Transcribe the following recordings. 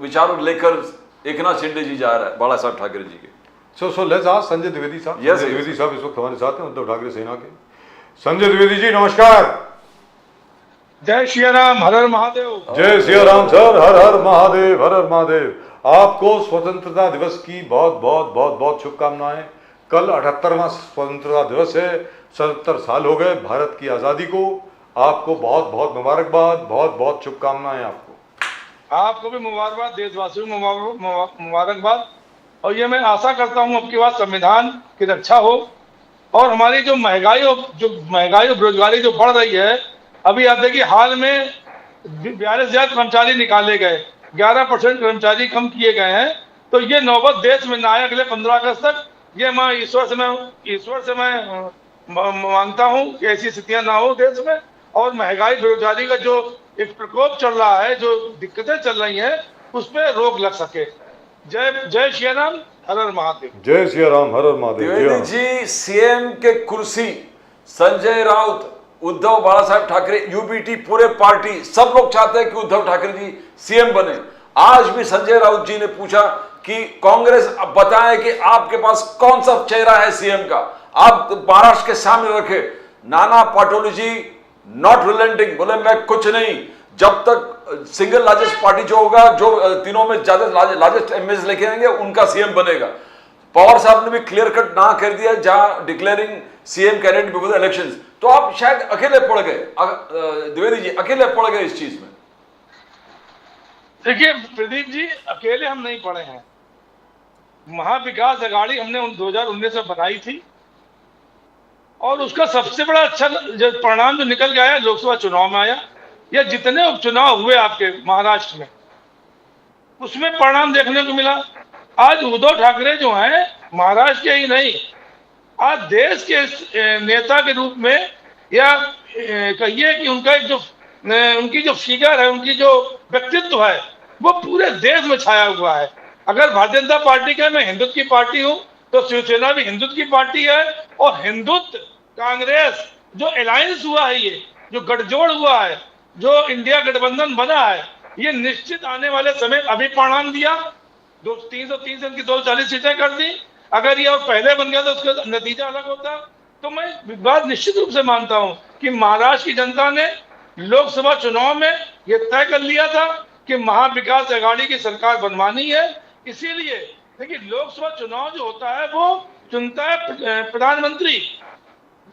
विचार लेकर एकनाथ शिंदे जी जा रहा है बाला साहब ठाकरे जी के। So let's ask Sanjay Dwivedi साहब। Yes, संजय द्विवेदी साहब इस वक्त हमारे साथ हैं, उद्धव ठाकरे सेना के। संजय द्विवेदी जी नमस्कार। जय श्री राम, हर हर महादेव। जय श्री राम सर, हर हर महादेव, हर हर महादेव। आपको स्वतंत्रता दिवस की बहुत बहुत बहुत बहुत शुभकामनाएं। कल 78वां स्वतंत्रता दिवस है, 77 साल हो गए भारत की आज़ादी को। आपको बहुत बहुत मुबारकबाद, बहुत बहुत शुभकामनाएं आपको। आपको भी मुबारकबाद, देशवासियों को मुबारकबाद। और ये मैं आशा करता हूँ अब की बात संविधान की रक्षा हो और हमारी जो महंगाई और बेरोजगारी जो बढ़ रही है। अभी आप देखिए हाल में 42,000 कर्मचारी निकाले गए, 11% कर्मचारी कम किए गए हैं। तो ये नौबत देश में ना आए अगले 15 अगस्त तक। ये मैं ईश्वर से मैं मांगता हूँ कि ऐसी स्थितियां ना हो देश में। और महंगाई बेरोजगारी का जो एक प्रकोप चल रहा है, जो दिक्कतें चल रही हैं, उस पर रोक लग सके। जय श्री राम, हर हर महादेव। जय श्री राम, हर हर महादेव। द्विवेदी जी, सीएम के कुर्सी संजय राउत, उद्धव बाला साहब ठाकरे, यूबीटी, पूरे पार्टी सब लोग चाहते हैं कि उद्धव ठाकरे जी सीएम बने। आज भी संजय राउत जी ने पूछा कि कांग्रेस अब बताएं कि आपके पास कौन सा चेहरा है सीएम का, आप महाराष्ट्र के सामने रखे। नाना पाटोले जी नॉट रिलेंटिंग, बोले मैं कुछ नहीं, जब तक सिंगल लार्जेस्ट पार्टी जो होगा, जो तीनों में ज्यादा लार्जेस्ट एमएस लेके आएंगे, उनका सीएम बनेगा। पवार साहब ने भी क्लियर कट ना कर दिया, जहां declaring CM candidate before elections. तो आप शायद अकेले पड़ गए, द्विवेदी जी अकेले पड़ गए इस चीज में। देखिए प्रदीप जी, अकेले हम नहीं पड़े हैं। महाविकास अघाड़ी हमने 2019 में बनाई थी और उसका सबसे बड़ा अच्छा जो परिणाम जो निकल गया है, लोकसभा चुनाव में आया। या जितने उपचुनाव हुए आपके महाराष्ट्र में, उसमें परिणाम देखने को मिला। आज उद्धव ठाकरे जो हैं, महाराष्ट्र के ही नहीं, आज देश के नेता के रूप में, या कहिए कि उनकी जो फिगर है, उनकी जो व्यक्तित्व है, वो पूरे देश में छाया हुआ है। अगर भारतीय जनता पार्टी का मैं हिंदुत्व की पार्टी हूँ, तो शिवसेना भी हिंदुत्व की पार्टी है। और हिंदुत्व कांग्रेस जो अलायंस हुआ है, ये जो गठजोड़ हुआ है, जो इंडिया गठबंधन बना है, ये निश्चित आने वाले समय अभी परिणाम दिया। 330 से उनकी 240 सीटें कर दी। अगर ये और पहले बन गया तो उसका नतीजा अलग होता। तो मैं बात निश्चित रूप से मानता हूं कि महाराष्ट्र की जनता ने लोकसभा चुनाव में ये तय कर लिया था कि महाविकास अघाड़ी की सरकार बनवानी है। इसीलिए देखिए, लोकसभा चुनाव जो होता है वो चुनता है प्रधानमंत्री।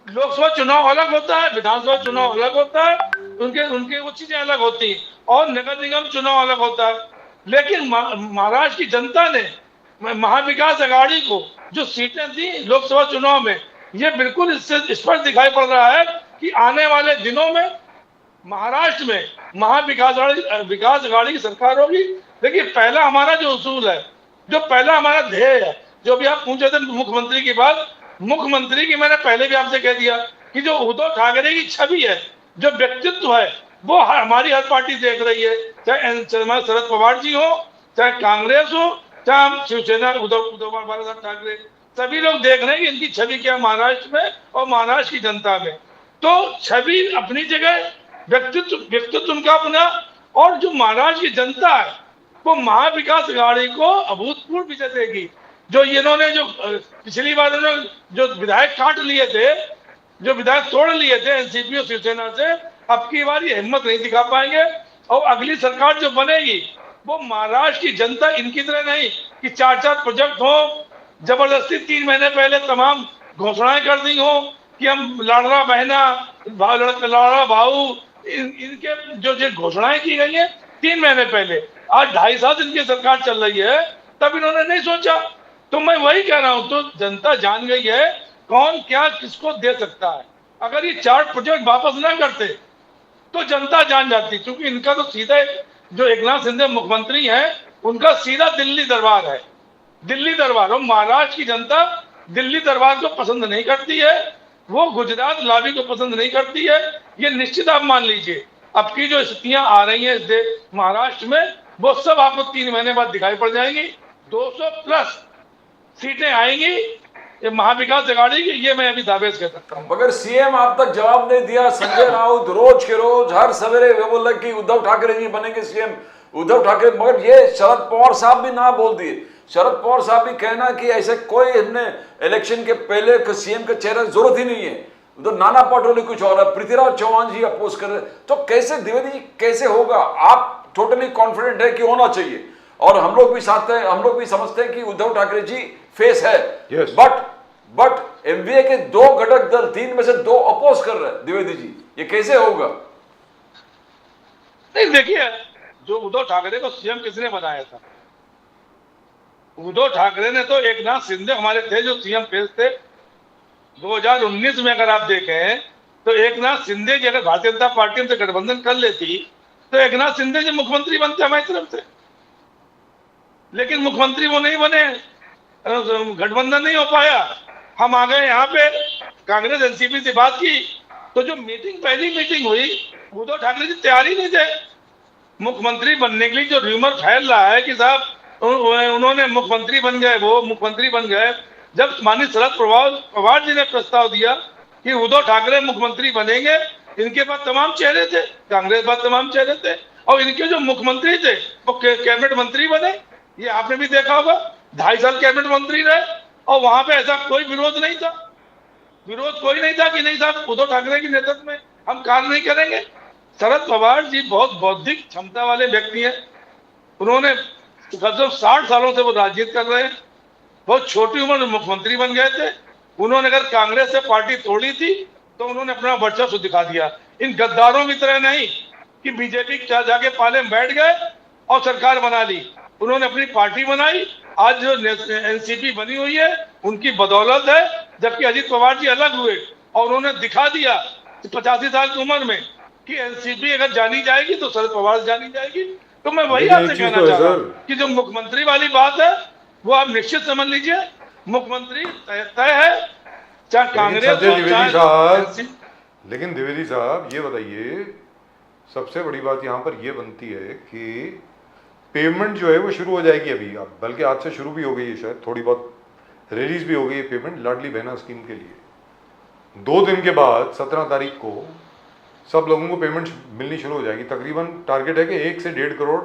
लोकसभा चुनाव अलग होता है, विधानसभा चुनाव अलग होता है, उनके वो चीजें अलग होती हैं, और नगर निगम चुनाव अलग होता है। लेकिन महाराष्ट्र की जनता ने महाविकास अघाड़ी को जो सीटें दी लोकसभा चुनाव में, ये बिल्कुल इससे स्पष्ट दिखाई पड़ रहा है कि आने वाले दिनों में महाराष्ट्र में विकास अघाड़ी की सरकार होगी। देखिए, पहला हमारा जो उसूल है, जो पहला हमारा ध्येय है, जो भी आप पूछे थे मुख्यमंत्री की बात, मुख्यमंत्री की मैंने पहले भी आपसे कह दिया कि जो उद्धव ठाकरे की छवि है, जो व्यक्तित्व है, वो हमारी हर पार्टी देख रही है। चाहे शरद पवार जी हो, चाहे कांग्रेस हो, चाहे शिवसेना, उद्धव बाला साहब ठाकरे, सभी लोग देख रहे हैं कि इनकी छवि क्या महाराष्ट्र में और महाराष्ट्र की जनता में। तो छवि अपनी जगह, व्यक्तित्व उनका अपना, और जो महाराष्ट्र की जनता है वो महाविकास अघाड़ी को अभूतपूर्व विजय देगी। जो इन्होंने जो पिछली बार उन्होंने जो विधायक काट लिए थे, जो विधायक तोड़ लिए थे एनसीपी और शिवसेना से, अब की बार ये हिम्मत नहीं दिखा पाएंगे। और अगली सरकार जो बनेगी वो महाराष्ट्र की जनता इनकी तरह नहीं कि 4-4 प्रोजेक्ट हो, जबरदस्ती 3 महीने पहले तमाम घोषणाएं कर दी हो कि हम लाडला बहना, लाडला भाऊ, इनके जो घोषणाएं की गई है 3 महीने पहले, आज 2.5 साल इनकी सरकार चल रही है, तब इन्होंने नहीं सोचा। तो मैं वही कह रहा हूं, तो जनता जान गई है कौन क्या किसको दे सकता है। अगर ये 4 प्रोजेक्ट वापस ना करते तो जनता जान जाती, क्योंकि इनका तो सीधा जो एकनाथ शिंदे मुख्यमंत्री हैं, उनका सीधा दिल्ली दरबार है। दिल्ली दरबार, और महाराष्ट्र की जनता दिल्ली दरबार को पसंद नहीं करती है, वो गुजरात लॉबी को पसंद नहीं करती है। ये निश्चित आप मान लीजिए, अब की जो स्थितियां आ रही हैं इस महाराष्ट्र में, वो सब आपको 3 महीने बाद दिखाई पड़ जाएंगी। 200+ सीटें आएंगी ये महाविकास अघाड़ी की, ये मैं अभी दावे से कह सकता हूँ। मगर सीएम आप तक जवाब नहीं दिया। संजय राउत रोज के रोज हर सवेरे वो बोल रहे कि उद्धव ठाकरे जी बनेंगे सीएम, उद्धव ठाकरे, मगर ये शरद पवार साहब भी ना बोल दिए। शरद पवार साहब भी कहना कि ऐसे कोई हमने इलेक्शन के पहले सीएम के चेहरे की जरूरत ही नहीं है, तो नाना पटोले कुछ और है, पृथ्वीराज चौहान जी अपोज कर रहे, तो कैसे द्विवेदी जी कैसे होगा? आप टोटली कॉन्फिडेंट है कि होना चाहिए, और हम लोग भी साथ हैं, हम लोग भी समझते हैं कि उद्धव ठाकरे जी फेस है। Yes. बट एमवीए के 2 घटक दल 3 में से 2 अपोज कर रहे हैं। द्विवेदी जी ये कैसे होगा? नहीं, देखिए, जो उद्धव ठाकरे को सीएम किसने बनाया था? उद्धव ठाकरे ने तो एकनाथ शिंदे हमारे थे जो सीएम फेस थे। 2019 में अगर आप देखें तो एकनाथ शिंदे जी अगर भारतीय जनता पार्टी से गठबंधन कर लेती तो एकनाथ शिंदे जी मुख्यमंत्री बनते हमारी तरफ से, लेकिन मुख्यमंत्री वो नहीं बने, गठबंधन नहीं हो पाया। हम आ गए यहाँ पे, कांग्रेस एनसीपी से बात की, तो जो पहली मीटिंग हुई, उद्धव ठाकरे जी तैयार ही नहीं थे मुख्यमंत्री बनने के लिए। जो र्यूमर फैल रहा है कि साहब उन्होंने मुख्यमंत्री बन गए, वो मुख्यमंत्री बन गए, जब माननीय शरद पवार जी ने प्रस्ताव दिया कि उद्धव ठाकरे मुख्यमंत्री बनेंगे, इनके पास तमाम चेहरे थे, कांग्रेस पास तमाम चेहरे थे, और इनके जो मुख्यमंत्री थे वो कैबिनेट मंत्री बने। ये आपने भी देखा होगा, 2.5 साल कैबिनेट मंत्री रहे, और वहां पे ऐसा कोई विरोध नहीं था, विरोध कोई नहीं था कि नहीं साहब उद्धव ठाकरे के नेतृत्व में हम कार्य नहीं करेंगे। शरद पवार जी बहुत बौद्धिक क्षमता वाले व्यक्ति हैं, उन्होंने करीब 60 सालों से वो राजनीति कर रहे हैं, बहुत छोटी उम्र में मुख्यमंत्री बन गए थे। उन्होंने अगर कांग्रेस से पार्टी तोड़ी थी तो उन्होंने अपना वर्चस्व दिखा दिया। इन गद्दारों की तरह नहीं कि बीजेपी जाके पाले में बैठ गए और सरकार बना ली, उन्होंने अपनी पार्टी बनाई। आज जो एनसीपी बनी हुई है उनकी बदौलत है, जबकि अजीत पवार जी अलग हुए और उन्होंने दिखा दिया 85 साल की उम्र में कि एनसीपी अगर जानी जाएगी तो शरद पवार जानी जाएगी। तो मैं वही आपसे कहना चाह रहा हूँ कि जो मुख्यमंत्री वाली बात है वो आप निश्चित समझ लीजिए, मुख्यमंत्री तय है, चाहे कांग्रेस हो। लेकिन द्विवेदी साहब ये बताइए, सबसे बड़ी बात यहाँ पर ये बनती है कि पेमेंट जो है वो शुरू हो जाएगी अभी, अब बल्कि आज से शुरू भी हो गई है, शायद थोड़ी बहुत रिलीज भी हो गई है पेमेंट लाडली बहना स्कीम के लिए। 2 दिन के बाद 17 तारीख को सब लोगों को पेमेंट मिलनी शुरू हो जाएगी। तकरीबन टारगेट है कि 1 से 1.5 करोड़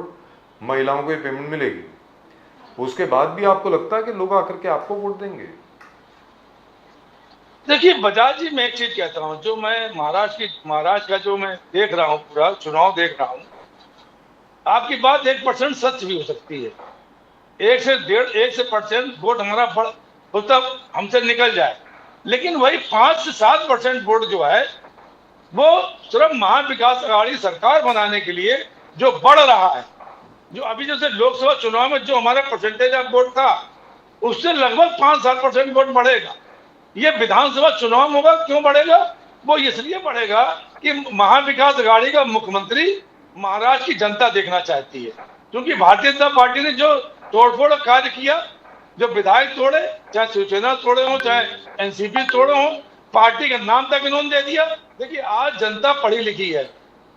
महिलाओं को ये पेमेंट मिलेगी। उसके बाद भी आपको लगता है कि लोग आकर के आपको वोट देंगे? देखिए बजाज जी, मैं एक चीज कहता हूँ, जो मैं महाराष्ट्र का जो मैं देख रहा हूँ, पूरा चुनाव देख रहा हूँ, आपकी बात 1% सच भी हो सकती है। 1 से 1% वोट हमारा मतलब हमसे निकल जाए, लेकिन वही 5 से 7% वोट जो है वो सिर्फ महाविकास अघाड़ी सरकार बनाने के लिए जो बढ़ रहा है, जो अभी जैसे लोकसभा चुनाव में जो हमारा परसेंटेज ऑफ वोट था उससे लगभग 5-7% वोट बढ़ेगा। ये विधानसभा चुनाव में होगा। क्यों बढ़ेगा? वो इसलिए बढ़ेगा कि महाविकास अघाड़ी का मुख्यमंत्री महाराष्ट्र की जनता देखना चाहती है, क्योंकि भारतीय जनता पार्टी ने जो तोड़फोड़ कार्य किया, जो विधायक तोड़े, चाहे शिवसेना तोड़े हो, चाहे एनसीपी तोड़े हो, पार्टी का नाम तक इन्होंने दे दिया। देखिए आज जनता पढ़ी लिखी है,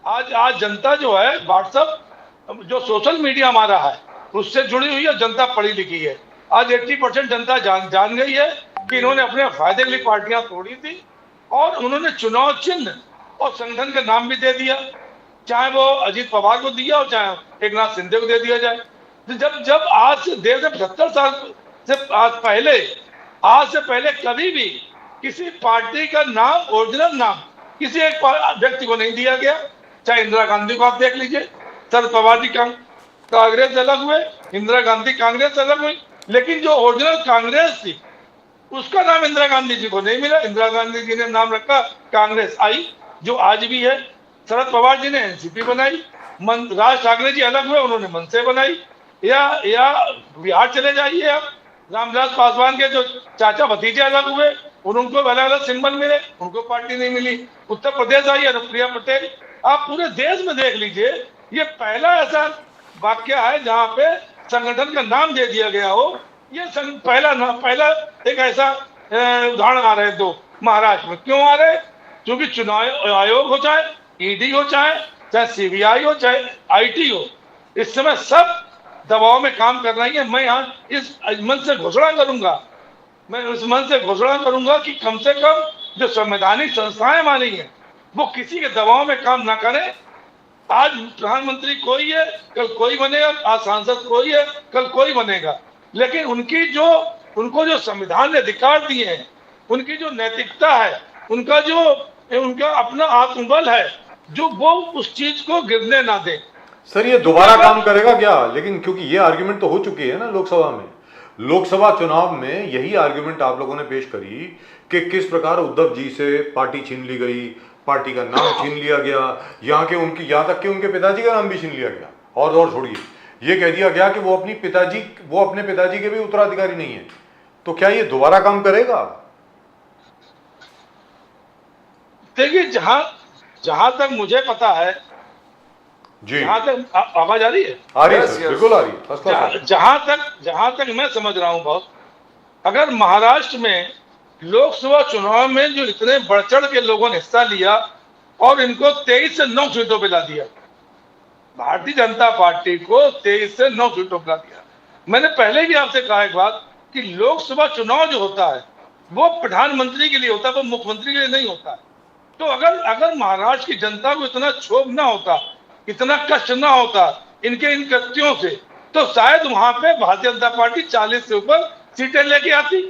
आज जनता जो है व्हाट्सएप जो सोशल मीडिया हमारा है उससे जुड़ी हुई है, जनता पढ़ी लिखी है। आज 80% जनता जान गई है कि इन्होंने अपने फायदे के लिए पार्टियां तोड़ी थी, और उन्होंने चुनाव चिन्ह और संगठन का नाम भी दे दिया, चाहे वो अजीत पवार को दिया और चाहे एकनाथ शिंदे को दे दिया जाए। जब आज से 75 साल से आज से पहले कभी भी किसी पार्टी का नाम, ओरिजिनल नाम किसी एक व्यक्ति को नहीं दिया गया। चाहे इंदिरा गांधी को आप देख लीजिए, शरद पवार जी कांग्रेस से अलग हुए, इंदिरा गांधी कांग्रेस से अलग हुई, लेकिन जो ओरिजिनल कांग्रेस थी उसका नाम इंदिरा गांधी जी को नहीं मिला। इंदिरा गांधी जी ने नाम रखा कांग्रेस आई, जो आज भी है। शरद पवार जी ने एनसीपी बनाई, राज ठाकरे जी अलग हुए, उन्होंने मनसे बनाई। या बिहार चले जाइए आप, रामविलास पासवान के जो चाचा भतीजे अलग हुए, उनको अलग अलग सिंबल मिले, उनको पार्टी नहीं मिली। उत्तर प्रदेश आई अनुप्रिया पटेल। आप पूरे देश में देख लीजिए, ये पहला ऐसा वाक्य है जहाँ पे संगठन का नाम दे दिया गया हो। ये पहला एक ऐसा उदाहरण आ रहे 2 महाराष्ट्र में। क्यों आ रहे? क्योंकि चुनाव आयोग हो, चाहे ईडी हो, चाहे सीबीआई हो, चाहे आईटी हो, इस समय सब दबाव में काम कर रही है। मैं यहाँ इस मंच से घोषणा करूंगा कि कम से कम जो संवैधानिक संस्थाएं हमारी हैं वो किसी के दबाव में काम ना करें, आज प्रधानमंत्री कोई है, कल कोई बनेगा, आज सांसद कोई है, कल कोई बनेगा, लेकिन उनको जो संविधान ने अधिकार दिए हैं, उनकी जो नैतिकता है, उनका अपना आत्मबल है, जो वो उस चीज को गिरने ना दे। सर ये दोबारा काम करेगा क्या? लेकिन क्योंकि ये आर्ग्यूमेंट तो हो चुकी है ना लोकसभा में, लोकसभा चुनाव में यही आर्ग्यूमेंट आप लोगों ने पेश करी कि किस प्रकार उद्धव जी से पार्टी छीन ली गई, पार्टी का नाम छीन लिया गया, यहाँ तक कि उनके पिताजी का नाम भी छीन लिया गया, और छोड़िए, ये कह दिया गया कि वो अपने पिताजी के भी उत्तराधिकारी नहीं है। तो क्या ये दोबारा काम करेगा? देखिए, जहां तक मुझे पता है जी, जहां तक आवाज आ रही है, आ रही है, बिल्कुल आ रही है। जहां तक मैं समझ रहा हूं बॉस, अगर महाराष्ट्र में लोकसभा चुनाव में जो इतने बढ़ चढ़ के लोगों ने हिस्सा लिया और इनको 23 से 9 सीटों पे ला दिया, भारतीय जनता पार्टी को 23 से 9 सीटों पे ला दिया। मैंने पहले भी आपसे कहा एक बात कि लोकसभा चुनाव जो होता है वो प्रधानमंत्री के लिए होता है, वो मुख्यमंत्री के लिए नहीं होता है। तो अगर महाराष्ट्र की जनता को इतना क्षोभ ना होता, इतना कष्ट ना होता इनके इन कृत्यों से, तो शायद वहां पे भारतीय जनता पार्टी 40 से ऊपर सीटें लेके आती।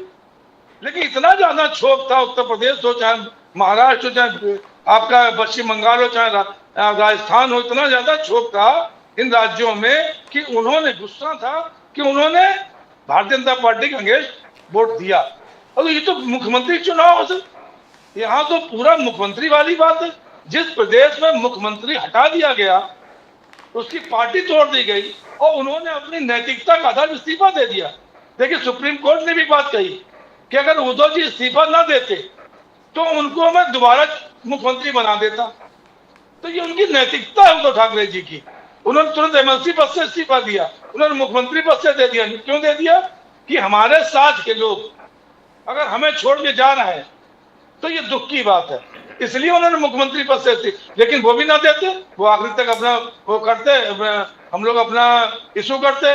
लेकिन इतना ज्यादा क्षोभ था, उत्तर प्रदेश हो चाहे महाराष्ट्र हो चाहे आपका पश्चिम बंगाल हो चाहे राजस्थान हो, इतना ज्यादा क्षोभ था इन राज्यों में कि उन्होंने गुस्सा था कि उन्होंने भारतीय जनता पार्टी के अगेंस्ट वोट दिया। और ये तो मुख्यमंत्री चुनाव है, यहाँ तो पूरा मुख्यमंत्री वाली बात है। जिस प्रदेश में मुख्यमंत्री हटा दिया गया, उसकी पार्टी तोड़ दी गई और उन्होंने अपनी नैतिकता का आधार इस्तीफा दे दिया। देखिए, सुप्रीम कोर्ट ने भी बात कही कि अगर उद्धव जी इस्तीफा ना देते तो उनको मैं दोबारा मुख्यमंत्री बना देता। तो ये उनकी नैतिकता है उद्धव ठाकरे जी की। उन्होंने तुरंत एमएलसी पद से इस्तीफा दिया, उन्होंने मुख्यमंत्री पद से दे दिया। क्यों दे दिया? कि हमारे साथ के लोग अगर हमें छोड़ के जा रहे हैं तो ये दुख की बात है, इसलिए उन्होंने मुख्यमंत्री पद से। लेकिन वो भी ना देते, वो आखिर तक अपना वो करते, हम लोग अपना इशू करते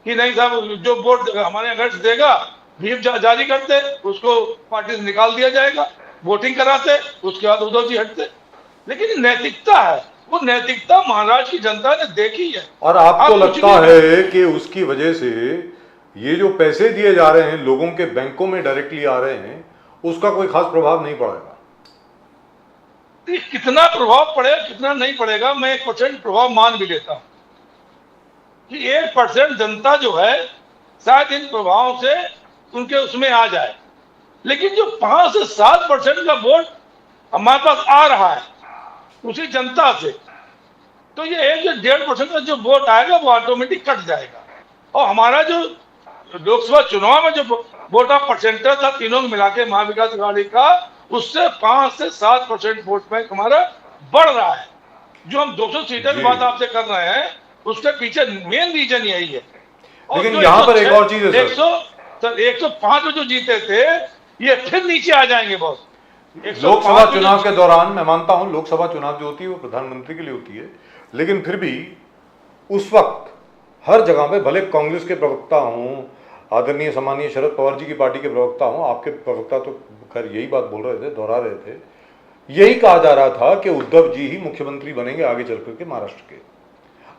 कि नहीं साहब, जो वोट हमारे अगेंस्ट देगा व्हीप जारी करते, उसको पार्टी से निकाल दिया जाएगा, वोटिंग कराते, उसके बाद उद्धव जी हटते। लेकिन नैतिकता है, वो नैतिकता महाराष्ट्र की जनता ने देखी है। और आपको लगता है कि उसकी वजह से ये जो पैसे दिए जा रहे हैं लोगों के बैंकों में डायरेक्टली आ रहे हैं, उसका कोई खास प्रभाव नहीं पड़ेगा? कितना प्रभाव पड़ेगा कितना नहीं पड़ेगा, मैं 1% प्रभाव मान भी लेता हूं कि 1% जनता जो है शायद इन प्रभावों से उनके उसमें आ जाए। लेकिन जो 5 से 7% का वोट हमारे पास आ रहा है उसी जनता से, तो ये 1 से 1.5% का जो वोट आएगा वो ऑटोमेटिक कट जाएगा। और हमारा जो लोकसभा चुनाव में जो वोट ऑफ परसेंटेज था तीनों को मिला के महाविकास अघाड़ी का, उससे 5 से 7% वोट बैंक हमारा बढ़ रहा है। जो हम 200 सीटों की बात आपसे कर रहे हैं, उसके पीछे मेन रीजन यही है। लेकिन यहाँ पर एक और चीज है सर, 105 में जो जीते थे ये फिर नीचे आ जाएंगे बॉस। लोकसभा चुनाव के दौरान मैं मानता हूं लोकसभा चुनाव जो होती है वो प्रधानमंत्री के लिए होती है, लेकिन फिर भी उस वक्त हर जगह पे, भले कांग्रेस के प्रवक्ता हों, आदरणीय सम्मानीय शरद पवार जी की पार्टी के प्रवक्ता हों, आपके प्रवक्ता तो खैर यही बात बोल रहे थे, दोहरा रहे थे, यही कहा जा रहा था कि उद्धव जी ही मुख्यमंत्री बनेंगे आगे चल करके महाराष्ट्र के।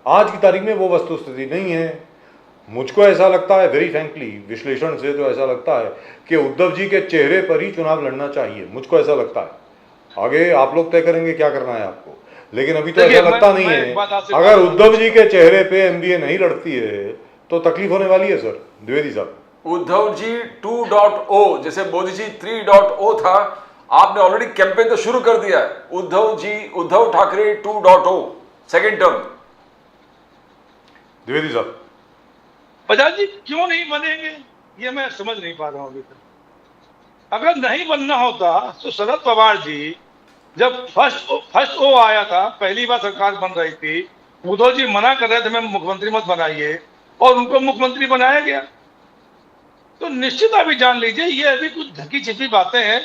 आज की तारीख में वो वस्तुस्थिति नहीं है। मुझको ऐसा लगता है, वेरी फ्रैंकली, विश्लेषण से तो ऐसा लगता है कि उद्धव जी के चेहरे पर ही चुनाव लड़ना चाहिए, मुझको ऐसा लगता है। आगे आप लोग तय करेंगे क्या करना है आपको, लेकिन अभी तो ऐसा लगता नहीं है। अगर उद्धव जी के चेहरे पे एमडीए नहीं लड़ती है तो तकलीफ होने वाली है सर। द्विवेदी साहब, उद्धव जी 2.0 जैसे मोदी जी 3.0 था, आपने ऑलरेडी कैंपेन तो शुरू कर दिया है। Uddhav Thackeray 2.0 second term. द्विवेदी साहब, बजाज जी क्यों नहीं बनेंगे ये मैं समझ नहीं पा रहा हूं अभी तक। अगर नहीं बनना होता तो शरद पवार जी जब फर्स्ट ओ आया था, पहली बार सरकार बन रही थी, उद्धव जी मना कर रहे थे मैं मुख्यमंत्री मत बनाइए, और उनको मुख्यमंत्री बनाया गया। तो निश्चित अभी जान लीजिए ये अभी कुछ ढकी छिपी बातें हैं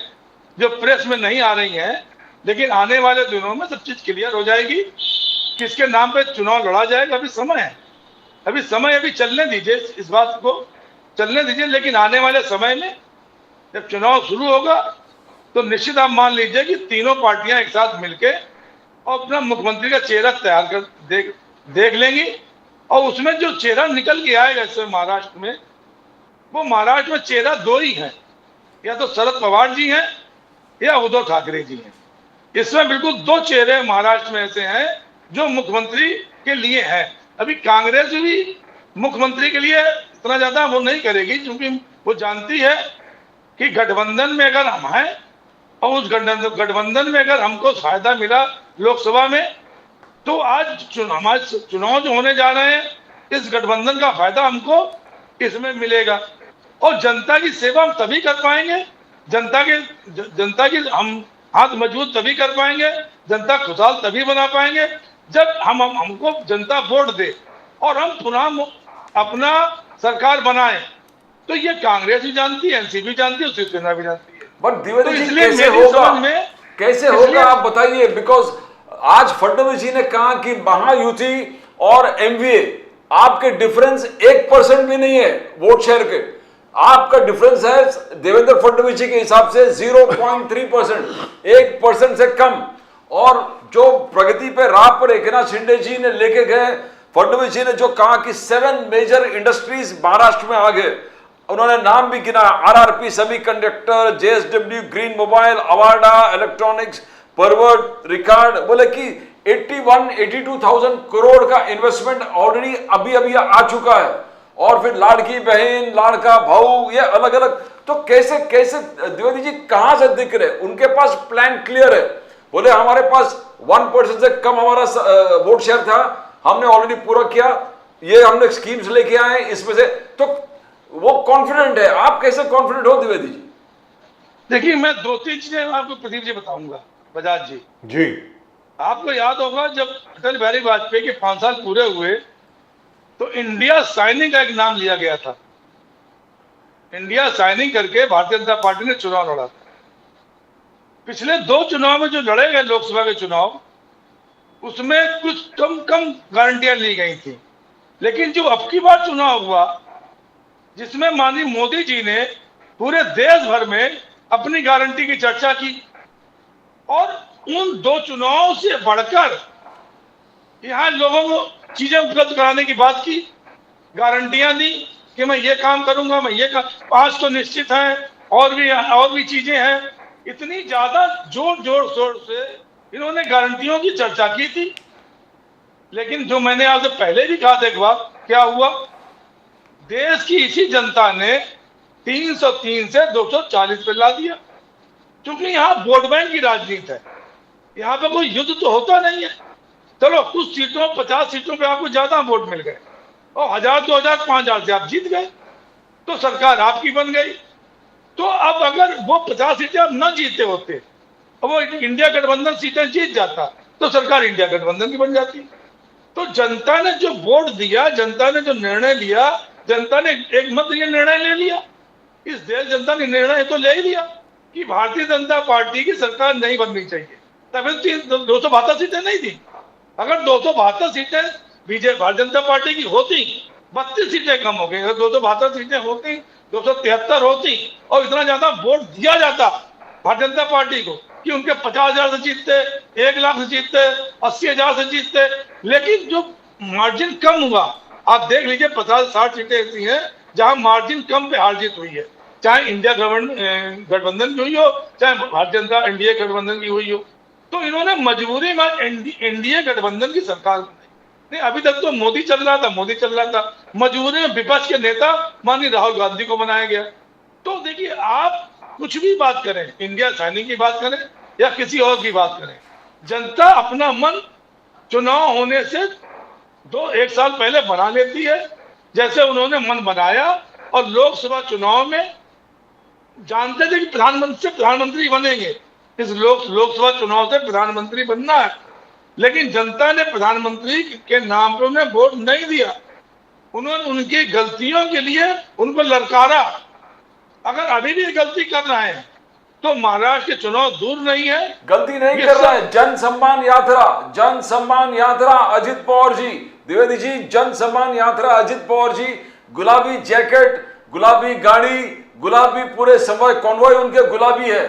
जो प्रेस में नहीं आ रही हैं, लेकिन आने वाले दिनों में सब चीज क्लियर हो जाएगी। किसके नाम पे चुनाव लड़ा जाएगा अभी समय है, अभी चलने दीजिए, इस बात को चलने दीजिए। लेकिन आने वाले समय में जब चुनाव शुरू होगा तो निश्चित आप मान लीजिए कि तीनों पार्टियां एक साथ मिलके और अपना मुख्यमंत्री का चेहरा तैयार कर देख लेंगी, और उसमें जो चेहरा निकल के आएगा इस महाराष्ट्र में, वो महाराष्ट्र में चेहरा दो ही है, या तो शरद पवार जी हैं या उद्धव ठाकरे जी हैं। इसमें बिल्कुल दो चेहरे महाराष्ट्र में ऐसे हैं जो मुख्यमंत्री के लिए हैं। अभी कांग्रेस भी मुख्यमंत्री के लिए इतना ज्यादा वो नहीं करेगी, क्योंकि वो जानती है कि गठबंधन में अगर हम हैं और उस गठबंधन में अगर हमको फायदा मिला लोकसभा में, तो आज हमारे चुनाव जो होने जा रहे हैं, इस गठबंधन का फायदा हमको इसमें मिलेगा। और जनता की सेवा हम तभी कर पाएंगे, जनता की हम हाथ मजबूत तभी कर पाएंगे, जनता खुशहाल तभी बना पाएंगे जब हमको जनता वोट दे और हम पुनः अपना सरकार बनाए। तो ये कांग्रेस भी जानती है, एनसीपी भी जानती है, शिवसेना भी जानती है। बट द्विवेदी जी इसलिए कैसे मेरी होगा, समझ में कैसे होगा आप बताइए। बिकॉज आज फडणवीस जी ने कहा कि महायुति और एमवीए आपके डिफरेंस 1% भी नहीं है वोट शेयर के। आपका डिफरेंस है देवेंद्र फडणवीस जी के हिसाब से 0.3%, 1% से कम। और जो प्रगति पे राह पर एकनाथ शिंदे जी ने लेके गए, फडणवीस जी ने जो कहा कि 7 मेजर इंडस्ट्रीज महाराष्ट्र में आ गए, उन्होंने नाम भी गिना, RRP semiconductor, JSW green mobile, Avaada electronics, परवर्ड रिकॉर्ड, बोले कि 82,000 करोड़ का इन्वेस्टमेंट ऑलरेडी अभी आ चुका है। और फिर लाड़की बहन, लाड़का भाऊ, ये अलग अलग। तो कैसे द्विवेदी जी कहां से दिख रहे? उनके पास प्लान क्लियर है, बोले हमारे पास 1% से कम हमारा वोट शेयर था, हमने ऑलरेडी पूरा किया, ये हमने स्कीम्स लेके आए इसमें से। तो वो कॉन्फिडेंट है, आप कैसे कॉन्फिडेंट हो द्विवेदी जी? देखिए, मैं 2-3 चीजें आपको प्रदीप जी बताऊंगा। बजाज जी, आपको याद होगा जब अटल बिहारी वाजपेयी के 5 साल पूरे हुए तो इंडिया साइनिंग का एक नाम लिया गया था। इंडिया साइनिंग करके भारतीय जनता पार्टी ने चुनाव लड़ा था। पिछले 2 चुनाव में जो लड़े गए लोकसभा के चुनाव, उसमें कुछ कम गारंटियां ली गई थी। लेकिन जो अब की बार चुनाव हुआ, जिसमें माननीय मोदी जी ने पूरे देश भर में अपनी गारंटी की चर्चा की, और उन 2 चुनाव से बढ़कर यहां लोगों को चीजें उपलब्ध कराने की बात की, गारंटियां दी कि मैं ये काम करूंगा, मैं ये काम, 5 तो निश्चित है, और भी चीजें हैं। इतनी ज्यादा जोर शोर से इन्होंने गारंटियों की चर्चा की थी। लेकिन जो मैंने आपसे पहले भी कहा था एक बार, क्या हुआ? देश की इसी जनता ने 303 से 240 पे ला दिया। क्योंकि यहाँ वोट बैंक की राजनीति है, यहाँ पे कोई युद्ध तो होता नहीं है। चलो कुछ सीटों, 50 सीटों पे आपको ज्यादा वोट मिल गए और 1000, 2000, 5000 से आप जीत गए, तो सरकार आपकी बन गई। तो अब अगर वो 50 सीटें आप न जीते होते और वो इंडिया गठबंधन सीटें जीत जाता, तो सरकार इंडिया गठबंधन की बन जाती। तो जनता ने जो वोट दिया, जनता ने जो निर्णय लिया, जनता ने एक मत ये निर्णय ले लिया, इस देश जनता ने निर्णय तो ले ही लिया कि भारतीय जनता पार्टी की सरकार नहीं बननी चाहिए। तभी 272 सीटें नहीं थी। अगर 272 सीटें भारतीय जनता पार्टी की होती, 32 सीटें कम हो गई। अगर 272 सीटें होती, 273 होती, और इतना ज्यादा वोट दिया जाता भारतीय जनता पार्टी को कि उनके 50,000 से जीतते, 1 लाख से जीतते, 80,000 से जीतते। लेकिन जो मार्जिन कम हुआ, आप देख लीजिए 50-60 सीटें ऐसी हैं जहां मार्जिन कम पे हार जीत हुई है, चाहे इंडिया गठबंधन की हुई हो, चाहे भारतीय जनता एनडीए गठबंधन की हुई हो। तो इन्होंने मजबूरी में एनडीए गठबंधन की सरकार नहीं, अभी तक तो मोदी चल रहा था, मजबूरी में विपक्ष के नेता माननीय राहुल गांधी को बनाया गया। तो देखिए, आप कुछ भी बात करें, इंडिया साइनिंग की बात करें या किसी और की बात करें, जनता अपना मन चुनाव होने से 1 साल पहले बना लेती है। जैसे उन्होंने मन बनाया और लोकसभा चुनाव में जानते थे कि प्रधानमंत्री बनेंगे, इस लोकसभा चुनाव से प्रधानमंत्री बनना है। लेकिन जनता ने प्रधानमंत्री के नाम पर उन्हें वोट नहीं दिया, उन्होंने उनकी गलतियों के लिए उनको ललकारा। अगर अभी भी गलती कर रहे हैं तो महाराष्ट्र के चुनाव दूर नहीं है। गलती नहीं कर रहा है। जन सम्मान यात्रा अजित पवार जी, द्विवेदी जी, जन सम्मान यात्रा अजित पवार जी, गुलाबी जैकेट, गुलाबी गाड़ी, गुलाबी पूरे समय कॉन्वॉय उनके गुलाबी है।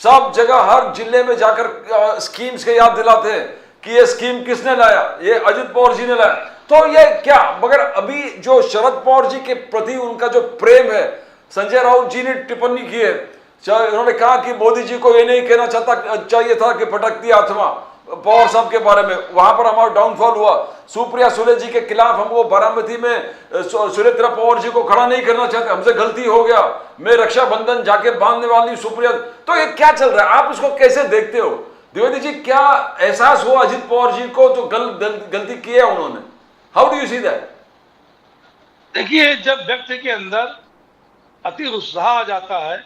सब जगह हर जिले में जाकर स्कीम्स के याद दिलाते हैं। कि ये स्कीम किसने लाया, ये अजित पवार जी ने लाया। तो ये क्या, मगर अभी जो शरद पवार जी के प्रति उनका जो प्रेम है, संजय राउत जी ने टिप्पणी की है, उन्होंने कहा कि मोदी जी को ये नहीं कहना चाहिए था कि भटकती आत्मा पवार साहब के बारे में, वहां पर हमारा डाउनफॉल हुआ। सुप्रिया सुले जी के खिलाफ हम वो बारामती में सुनेत्रा पवार जी को खड़ा नहीं करना चाहते, हमसे गलती हो गया, मैं रक्षाबंधन जाके बांधने वाली सुप्रिया। तो ये क्या चल रहा है, आप इसको कैसे देखते हो द्विवेदी जी? क्या एहसास हुआ अजित पवार जी को जो गलती की है उन्होंने? How do you see that? देखिए, जब व्यक्ति के अंदर अति उत्साह आ जाता है,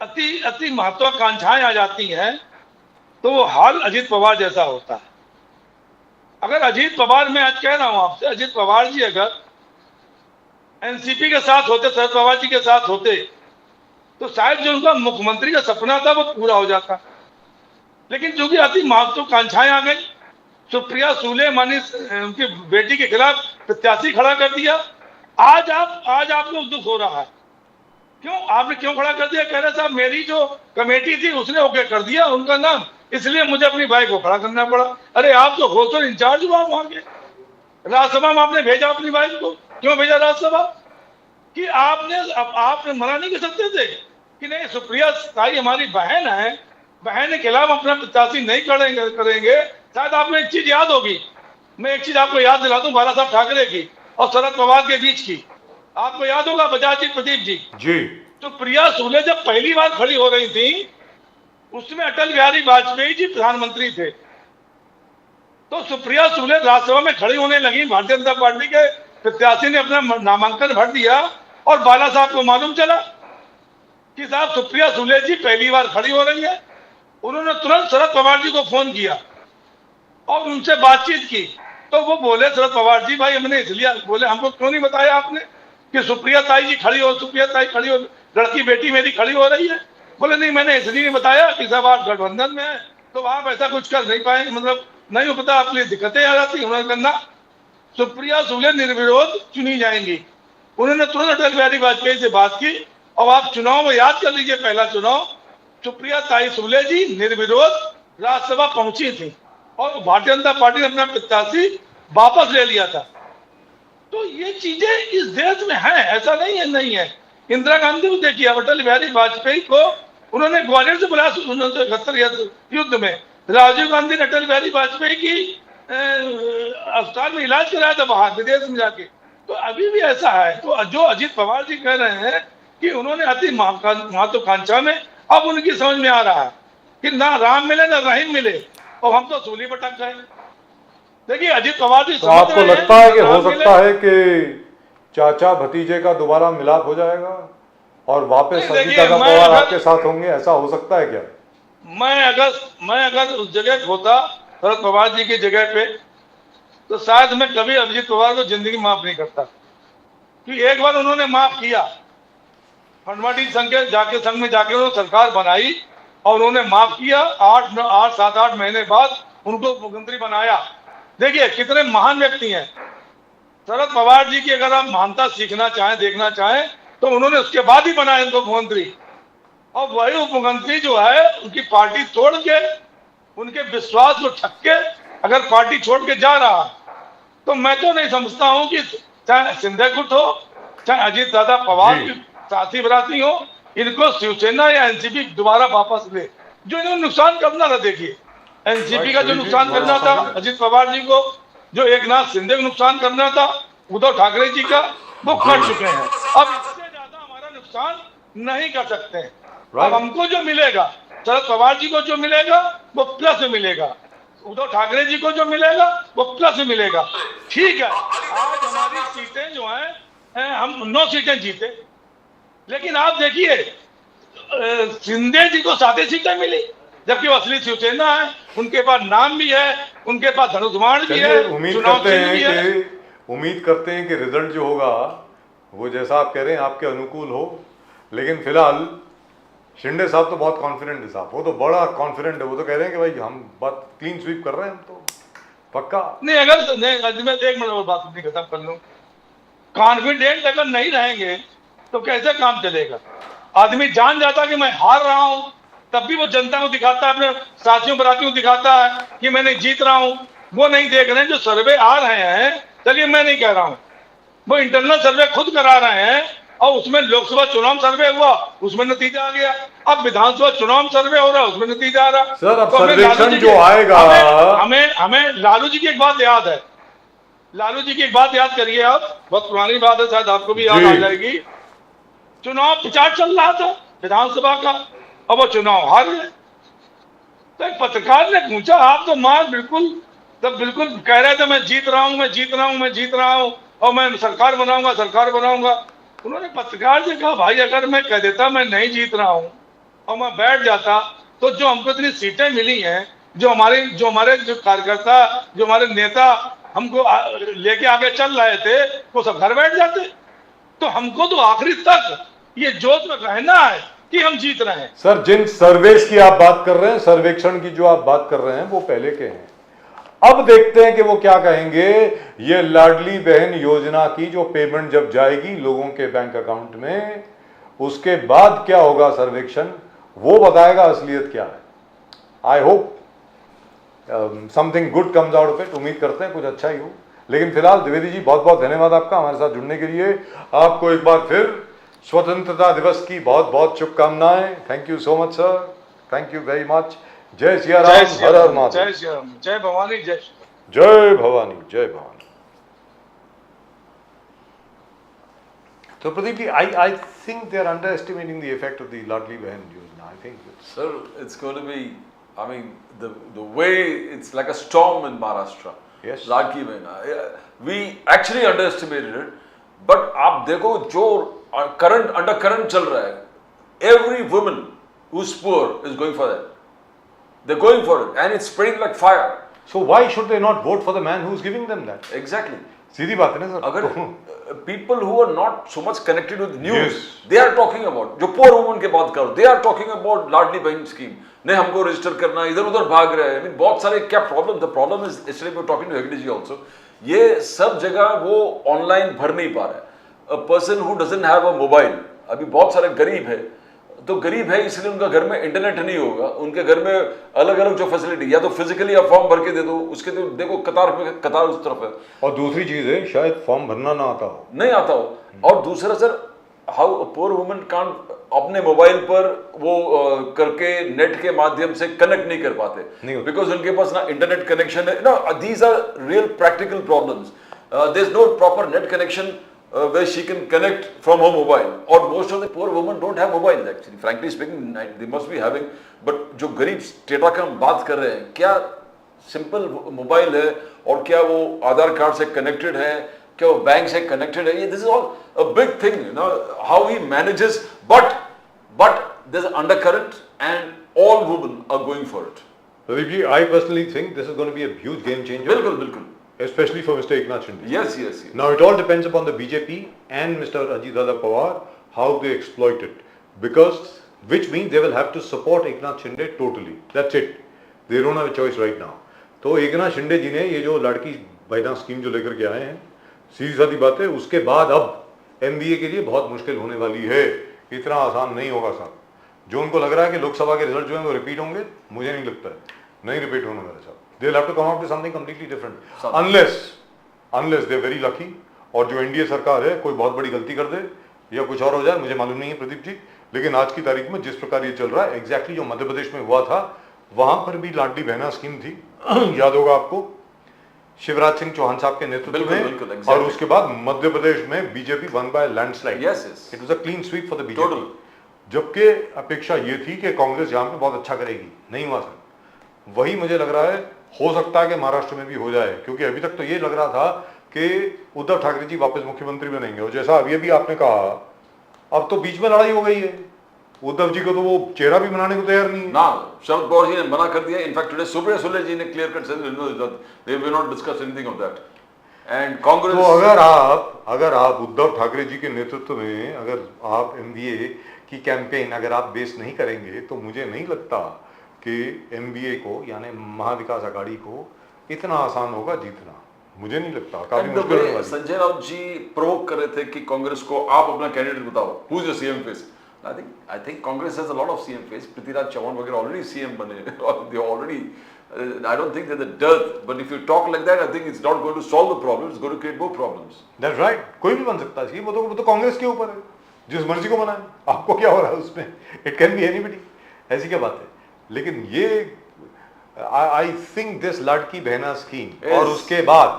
अति महत्वाकांक्षाएं आ जाती हैं, तो वो हाल अजित पवार जैसा होता है। अगर अजित पवार, मैं आज कह रहा हूं आपसे, अजित पवार जी अगर एनसीपी के साथ होते, शरद पवार जी के साथ होते, तो शायद जो उनका मुख्यमंत्री का सपना था वो पूरा हो जाता। लेकिन चूंकि अति महत्वाकांक्षाएं आ गई, सुप्रिया सुले मानी उनकी बेटी के खिलाफ प्रत्याशी खड़ा कर दिया। आज आपको दुख हो रहा है, क्यों? आपने क्यों खड़ा कर दिया? कह रहे साहब मेरी जो कमेटी थी उसने ओके कर दिया उनका नाम, इसलिए मुझे अपनी भाई को खड़ा करना पड़ा। अरे आप तो होस्टल इंचार्ज हुआ वहां के, राज्यसभा में आपने भेजा अपनी भाई को, क्यों भेजा राज्यसभा? कि आपने मना नहीं कर सकते थे कि नहीं, सुप्रिया ताई हमारी बहन है, बहन के खिलाफ अपना प्रत्याशी नहीं करेंगे। शायद आपको एक चीज याद होगी, मैं एक चीज आपको याद दिला दूं, बाला साहब ठाकरे की और शरद पवार के बीच की। आपको याद होगा बजाज जी, प्रदीप जी, तो प्रिया सुले जब पहली बार खड़ी हो रही थी, उसमें अटल बिहारी वाजपेयी जी प्रधानमंत्री थे। तो सुप्रिया सुले राज्यसभा में खड़ी होने लगी, भारतीय जनता पार्टी के प्रत्याशी ने अपना नामांकन भर दिया और बाला साहब को मालूम चला कि साहब सुप्रिया सुले जी पहली बार खड़ी हो रही है। उन्होंने तुरंत शरद पवार जी को फोन किया और उनसे बातचीत की। तो वो बोले, शरद पवार जी, भाई हमने इसलिए बोले, हमको क्यों नहीं बताया आपने कि सुप्रिया ताई जी खड़ी हो, सुप्रिया ताई खड़ी हो, लड़की बेटी मेरी खड़ी हो रही है? बोले नहीं, मैंने इसलिए नहीं बताया कि साहब आप गठबंधन में है तो आप ऐसा कुछ कर नहीं पाएंगे, मतलब नहीं हो पता, आपके लिए दिक्कतें आ जाती। उन्होंने करना, सुप्रिया सुले निर्विरोध चुनी जाएंगी। उन्होंने तुरंत अटल बिहारी वाजपेयी से बात की और आप चुनाव में याद कर लीजिए, पहला चुनाव सुप्रिया ताई सुले जी निर्विरोध राज्यसभा पहुंची थी और भारतीय जनता पार्टी ने अपना प्रत्याशी वापस ले लिया था। तो ये चीजें इस देश में है, ऐसा नहीं है। इंदिरा गांधी को देखिए, अटल बिहारी वाजपेयी को उन्होंने ग्वालियर से बुलाया 1971 युद्ध में। राजीव गांधी ने अटल बिहारी वाजपेयी की अस्पताल में इलाज कराया था बाहर विदेश में जाके। तो अभी भी ऐसा है। तो जो अजित पवार जी कह रहे हैं कि उन्होंने अति महत्वाकांक्षा में, अब उनकी समझ में आ रहा है कि ना राम मिले ना रहीम मिले और हम तो सूली पटक गए। देखिए अजित पवार जी, तो आपको लगता है कि हो सकता है कि चाचा भतीजे का दोबारा मिलाप हो जाएगा और वापस संजीता पवार आपके साथ होंगे, ऐसा हो सकता है क्या? मैं अगर उस जगह होता शरद पवार जी की जगह पे, तो शायद मैं कभी अभिजीत पवार को जिंदगी माफ नहीं करता। कि एक बार उन्होंने माफ किया, फडवाटी संघ में जाके उन्होंने सरकार बनाई और उन्होंने माफ किया। 7-8 महीने बाद उनको मुख्यमंत्री बनाया। देखिए कितने महान व्यक्ति हैं शरद पवार जी की। अगर आप महानता सीखना चाहें, देखना चाहें, तो उन्होंने उसके बाद ही बनाया उनको मुख्यमंत्री। और वही उप मुख्यमंत्री जो है, उनकी पार्टी तोड़ के, उनके विश्वास को ठग के अगर पार्टी छोड़ के जा रहा, तो मैं तो नहीं समझता हूं कि चाहे सिंधिया गुट हो, चाहे अजीत दादा पवार की साथी बराती हो, इनको शिवसेना या एनसीपी दोबारा वापस ले। जो इन्होंने नुकसान करना था, देखिए एनसीपी का जो नुकसान करना था अजीत पवार जी को, जो एकनाथ शिंदे को नुकसान करना था उद्धव ठाकरे जी का, वो कर चुके हैं। अब इससे ज्यादा हमारा नुकसान नहीं कर सकते हैं। अब हमको जो मिलेगा, शरद पवार जी को जो मिलेगा वो प्लस में मिलेगा, उद्धव ठाकरे जी को जो मिलेगा वो प्लस में मिलेगा। ठीक है, आज हमारी सीटें जो हैं, हम 9 सीटें जीते, लेकिन आप देखिए शिंदे जी को 7 सीटें मिली, जबकि वो असली शिवसेना है, उनके पास नाम भी है, उनके पास धनुष्मान भी है, उम्मीद करते हैं कि रिजल्ट जो होगा वो जैसा आप कह रहे हैं आपके अनुकूल हो। लेकिन फिलहाल शिंदे साहब तो बहुत कॉन्फिडेंट है साहब, वो तो बड़ा कॉन्फिडेंट है। वो तो कह रहे हैं कि भाई हम बात क्लीन स्वीप कर रहे हैं, हम तो पक्का नहीं। अगर मैं 1 मिनट और बात नहीं खत्म कर लूं, कॉन्फिडेंट अगर नहीं रहेंगे तो कैसे काम चलेगा? आदमी जान जाता कि मैं हार रहा हूं, तब भी वो जनता को दिखाता है, अपने साथियों बरातियों को दिखाता है कि मैं नहीं जीत रहा हूं। वो नहीं देख रहे हैं जो सर्वे आ रहे हैं। चलिए मैं नहीं कह रहा हूं, वो इंटरनल सर्वे खुद करा रहे हैं, और उसमें लोकसभा चुनाव सर्वे हुआ, उसमें नतीजा आ गया। अब विधानसभा चुनाव सर्वे हो रहा है, उसमें नतीजा आ रहा। सर, अब तो हमें लालू सर्वेक्षण जी जो आएगा, हमें लालू जी की एक बात याद है। लालू जी की एक बात याद करिए आप, बहुत पुरानी बात है, शायद आपको भी याद आ जाएगी। चुनाव प्रचार चल रहा था विधानसभा का, और वो चुनाव हार गए। तो एक पत्रकार ने पूछा, आप तो मार बिल्कुल तब बिल्कुल कह रहे थे मैं जीत रहा हूं, मैं जीत रहा हूं, मैं जीत रहा हूं, और मैं सरकार बनाऊंगा, सरकार बनाऊंगा। उन्होंने पत्रकार से कहा, भाई अगर मैं कह देता मैं नहीं जीत रहा हूं और मैं बैठ जाता, तो जो हमको इतनी सीटें मिली हैं, जो हमारे जो कार्यकर्ता, जो हमारे नेता हमको लेके आगे चल रहे थे, वो सब घर बैठ जाते। तो हमको तो आखिरी तक ये जोश में रहना है कि हम जीत रहे हैं। सर, जिन सर्वेश की आप बात कर रहे हैं, सर्वेक्षण की जो आप बात कर रहे हैं, वो पहले के हैं। अब देखते हैं कि वो क्या कहेंगे। ये लाडली बहन योजना की जो पेमेंट जब जाएगी लोगों के बैंक अकाउंट में, उसके बाद क्या होगा सर्वेक्षण, वो बताएगा असलियत क्या है। I hope something good comes out of it. उम्मीद करते हैं कुछ अच्छा ही हो। लेकिन फिलहाल द्विवेदी जी, बहुत बहुत धन्यवाद आपका हमारे साथ जुड़ने के लिए। आपको एक बार फिर स्वतंत्रता दिवस की बहुत बहुत शुभकामनाएं। Thank you so much sir, thank you very much. जय सिया राम, हर हर महादेव। जय श्री राम, जय भवानी, जय जय भवानी, जय भवानी। तो Pradeep ji, I think they are underestimating the effect of the Ladli Behan Yojana. I think Sir, it's going to be, I mean, the way it's like a storm in Maharashtra. Yes. Ladki Behna. We actually underestimated it, but आप देखो जो under current चल रहा है, every woman who's poor is going for that. They're going for it, and it's spreading like fire. so why should they not vote for the man who's giving them that? Exactly. सीधी बात है ना sir. अगर people who are not so much connected with news, Yes. they are talking about, जो poor woman के बात करो, they are talking about लाडली बहन scheme, नहीं हमको रजिस्टर करना, इधर उधर भाग रहे हैं। I mean, बहुत सारे क्या प्रॉब्लम, द प्रॉब्लम इज, इसलिए we're talking to Hegde ji also, ये सब जगह वो ऑनलाइन भर नहीं पा रहा है। A person who doesn't have a mobile, अभी बहुत सारे गरीब है, तो गरीब है इसलिए उनका घर में इंटरनेट नहीं होगा, उनके घर में अलग अलग जो फैसिलिटी, या तो फिजिकली आप फॉर्म भर के दे दो, उसके तो देखो कतार उस तरफ है, और दूसरी चीज है, शायद फॉर्म भरना ना आता हो, नहीं आता हो। और दूसरा सर, हाउ पुअर वुमन कान अपने मोबाइल पर वो करके नेट के माध्यम से कनेक्ट नहीं कर पाते, बिकॉज उनके पास ना इंटरनेट कनेक्शन है ना। These are real practical problems. There is no proper net connection where she can connect from her mobile, or most of the poor women don't have mobiles actually, frankly speaking, they must be having, but जो गरीब strata का हम बात कर रहे हैं, क्या simple mobile है, और क्या वो आधार कार्ड से कनेक्टेड है, क्या वो बैंक से कनेक्टेड है, ये this is all a big thing, you know how he manages, but there's an undercurrent and all women are going for it. Pradeep ji, I personally think this is going to be a huge game changer. बिल्कुल बिल्कुल, especially for Mr. Eknath Shinde. yes. Now it all depends upon the BJP and Mr. Ajit Dada Pawar how they exploit it, because which means they will have to support Eknath Shinde totally. That's it. They don't have a choice right now. तो एकनाथ शिंदे जी ने ये जो लड़की बहना scheme जो लेकर के आए हैं, सीधी सादी बात है, उसके बाद अब MBA के लिए बहुत मुश्किल होने वाली है। इतना आसान नहीं होगा साहब। जो उनको लग रहा है कि लोकसभा के रिजल्ट जो है वो रिपीट होंगे, मुझे नहीं लगता है, नहीं रिपीट होने वाले साहब। They'll have to come up with something completely different, unless they're very lucky, और जो एनडीए सरकार है कोई बहुत बड़ी गलती कर दे या कुछ और हो जाए, मुझे मालूम नहीं है प्रदीप जी। लेकिन आज की तारीख में जिस प्रकार ये चल रहा है, एग्जैक्टली जो मध्य प्रदेश में हुआ था, वहां पर भी लाडली बहना स्कीम थी, याद होगा आपको, शिवराज सिंह चौहान साहब के नेतृत्व में, और उसके बाद मध्य प्रदेश में BJP one by landslide. It was a clean sweep for the BJP, जबकि अपेक्षा ये थी कि कांग्रेस यहाँ पे बहुत अच्छा करेगी, नहीं हुआ सर। वही मुझे लग रहा है, हो सकता है कि महाराष्ट्र में भी हो जाए, क्योंकि अभी तक तो ये लग रहा था कि उद्धव ठाकरे जी वापस मुख्यमंत्री बनेंगे, और जैसा अभी आपने कहा, अब तो बीच में लड़ाई हो गई है। उद्धव जी को तो वो चेहरा भी बनाने को तैयार नहीं है ना, शरद पवार जी ने मना कर दिया। इनफैक्ट टुडे सुप्रिया सुले जी ने clear cut said they will not discuss anything of that, and Congress. तो अगर आप उद्धव ठाकरे जी के नेतृत्व में अगर आप MBA की कैंपेन अगर आप बेस नहीं करेंगे, तो मुझे नहीं लगता कि MBA को यानी महाविकास आघाड़ी को इतना आसान होगा जीतना, मुझे नहीं लगता। काफी मुश्किल होने वाली है। संजय राउत जी प्रोवोक कर रहे थे कि कांग्रेस को आप अपना कैंडिडेट बताओ, who is your CM face. I think Congress has a lot of CM face. Prithviraj Chavan वगैरह already CM बने. They already. I don't think there's a dearth. But if you talk like that, I think it's not going to solve the problem. It's going to create more problems. That's right. कोई भी बन सकता है, वो तो कांग्रेस के ऊपर है, जिस मर्जी को बनाए, आपको क्या हो रहा है उसमें? It can be anybody. ऐसी क्या बात है? लेकिन ये I think this लाडकी बहना स्कीम और उसके बाद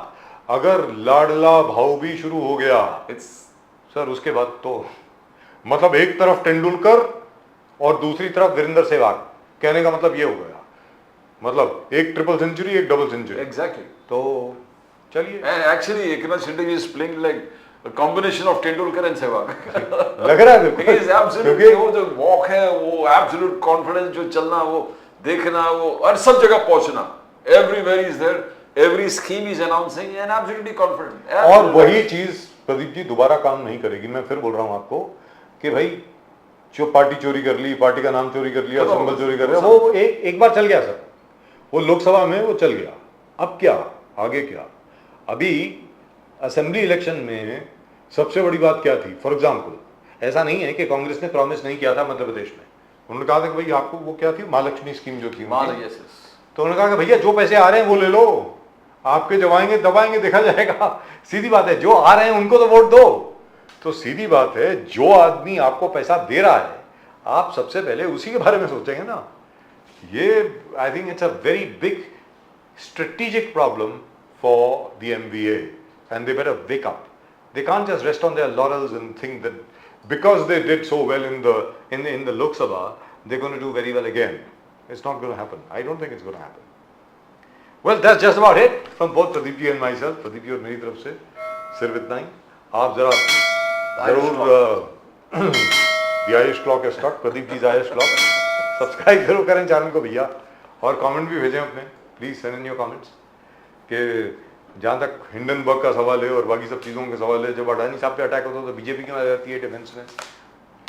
अगर लाडला भाऊ भी शुरू हो गया, सर उसके बाद तो मतलब एक तरफ तेंदुलकर और दूसरी तरफ वीरेंद्र सहवाग, कहने का मतलब ये हो गया, मतलब एक ट्रिपल सेंचुरी एक डबल सेंचुरी। Exactly. तो चलिए, And actually Eknath Shinde is playing like a combination of Tendulkar and Sehwag. लग रहा है He is absolutely, वो जो walk है, वो absolute confidence जो चलना, वो देखना, वो और सब जगह पहुंचना, everywhere is there, every scheme is announcing and absolutely confident. और वही चीज प्रदीप जी दोबारा काम नहीं करेगी। मैं फिर बोल रहा हूँ आपको कि भाई जो पार्टी चोरी कर ली, पार्टी का नाम चोरी कर लिया, सिंबल चोरी कर लिया, वो एक बार चल गया सर, वो लोकसभा में वो चल गया। अब क्या आगे क्या? अभी असेंबली इलेक्शन में सबसे बड़ी बात क्या थी? फॉर एग्जाम्पल ऐसा नहीं है कि कांग्रेस ने प्रॉमिस नहीं किया था मध्य प्रदेश में, उन्होंने कहा था कि भाई आपको वो क्या थी, महालक्ष्मी स्कीम जो थी, तो उन्होंने कहा कि भैया जो पैसे आ रहे हैं वो ले लो, आपके जवाएंगे दबाएंगे देखा जाएगा। सीधी बात है, जो आ रहे हैं उनको तो वोट दो। तो सीधी बात है, जो आदमी आपको पैसा दे रहा है आप सबसे पहले उसी के बारे में सोचेंगे ना। ये I think it's a very big strategic problem for the MVA and they better wake up. They can't just rest on their laurels and think that because they did so well in the Lok Sabha they're going to do very well again. It's not going to happen. I don't think it's going to happen. Well, that's just about it from both Pradeep ji and myself. Pradeep ji और मेरी तरफ से सिर्फ इतना ही। आप जरूर the Irish clock is struck, Pradeep ji's Irish clock. Subscribe जरूर करें चैनल को भैया, और कमेंट भी भेजें अपने, please send in your comments. कि जहाँ तक हिंडनबर्ग का सवाल है और बाकी सब चीज़ों के सवाल है, जब अडानी साहब पे अटैक होता है तो बीजेपी क्यों आ जाती है डिफेंस में?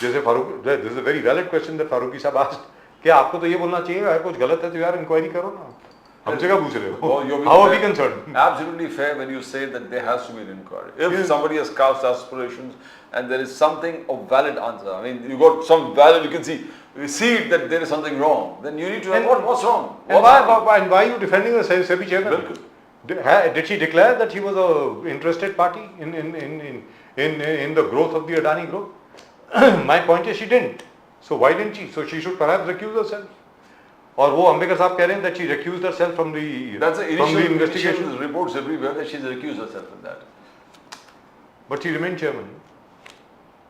जैसे Farooq, this is a very valid question that Farooqui साहब आस्क्ड कि आपको तो ये बोलना चाहिए अगर कुछ गलत है तो यार इंक्वायरी करो ना, हमसे क्या पूछ रहे हो? How are we concerned? Absolutely fair when you say that there has to be an inquiry. If somebody has cast aspirations and there is something of valid answer, I mean, you got some valid, you see that there is something wrong, then you need to know what's wrong. And why are you defending the SEBI chairman? Did she declare that he was a interested party in the growth of the Adani group? My point is she didn't. So why didn't she? So she should perhaps recuse herself. और वो अंबेडकर साहब कह रहे हैं that she recused herself from the investigation. Initial reports everywhere that she's recused herself from that. But she remained chairman.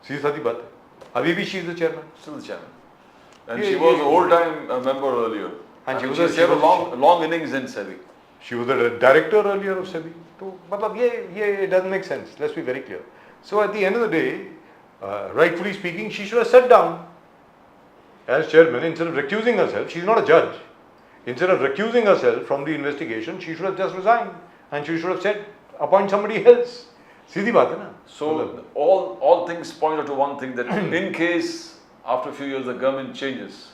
सीधी सादी बात है, अभी भी she is the chairman. Still the chairman. And she was a whole-time member earlier. And she was a long innings in SEBI. She was the director earlier of SEBI. तो मतलब ये it doesn't make sense. Let's be very clear. So at the end of the day, rightfully speaking, she should have sat down as chairman instead of recusing herself. She's not a judge. Instead of recusing herself from the investigation, she should have just resigned and she should have said, appoint somebody else. सीधी बात है ना. So all things point out to one thing, that in case after a few years the government changes,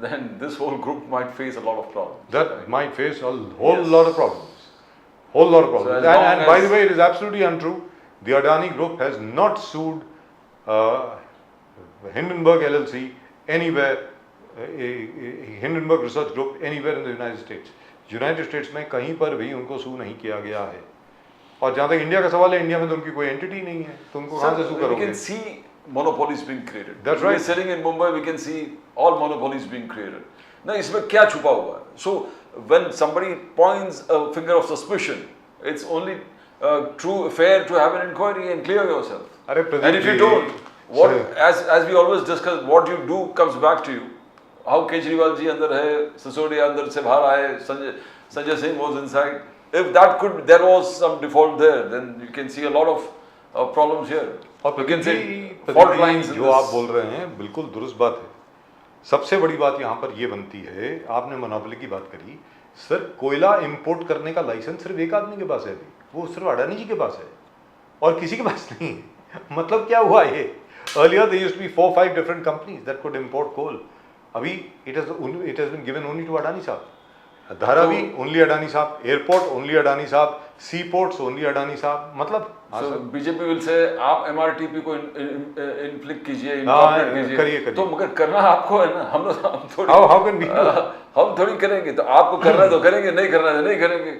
then this whole group might face a lot of problems. That might face a whole lot of problems. Whole lot of problems. So and by the way, it is absolutely untrue. The Adani Group has not sued Hindenburg LLC anywhere, Hindenburg Research Group anywhere in the United States. United States में कहीं पर भी उनको सू नहीं किया गया है। और जहाँ तक इंडिया का सवाल है, इंडिया में तो उनकी कोई एंटिटी नहीं है, तो उनको कहाँ से सू करोगे? We can see monopolies being created. That's right. right. We're sitting in Mumbai, we can see all monopolies being created. Now, इसमें क्या छुपा हुआ है? So when somebody points a finger of suspicion, it's only true, fair to have an inquiry and clear yourself. And if you don't, as we always discuss, what you do comes back to you. How Kejriwal ji अंदर है, Sisodia अंदर से बाहर आए, Sanjay Singh was inside. If there was some default there, then you can see a lot of problems here. और you can see fault lines in जो आप बोल रहे हैं बिल्कुल दुरुस्त बात है। सबसे बड़ी बात यहाँ पर ये बनती है, आपने मोनोपोली की बात करी, सर कोयला इंपोर्ट करने का लाइसेंस सिर्फ एक आदमी के पास है अभी, वो सिर्फ अडानी जी के पास है और किसी के पास नहीं है। मतलब क्या हुआ ये? Earlier there used to be 4-5 different companies that could import coal. अभी it has been given only to Adani साहब। धारावी only Adani साहब, एयरपोर्ट only Adani साहब, सी पोर्ट्स ओनली अडानी साहब, मतलब हाँ So sir. BJP will say आप एमआरटीपी को inflict कीजिए, हाँ, इनकॉर्पोरेट कीजिए, करिए। तो मगर करना आपको है ना, हम लोग हम थोड़ी How can we do? हम थोड़ी करेंगे, तो आपको करना है तो करेंगे, नहीं करना है तो नहीं करेंगे।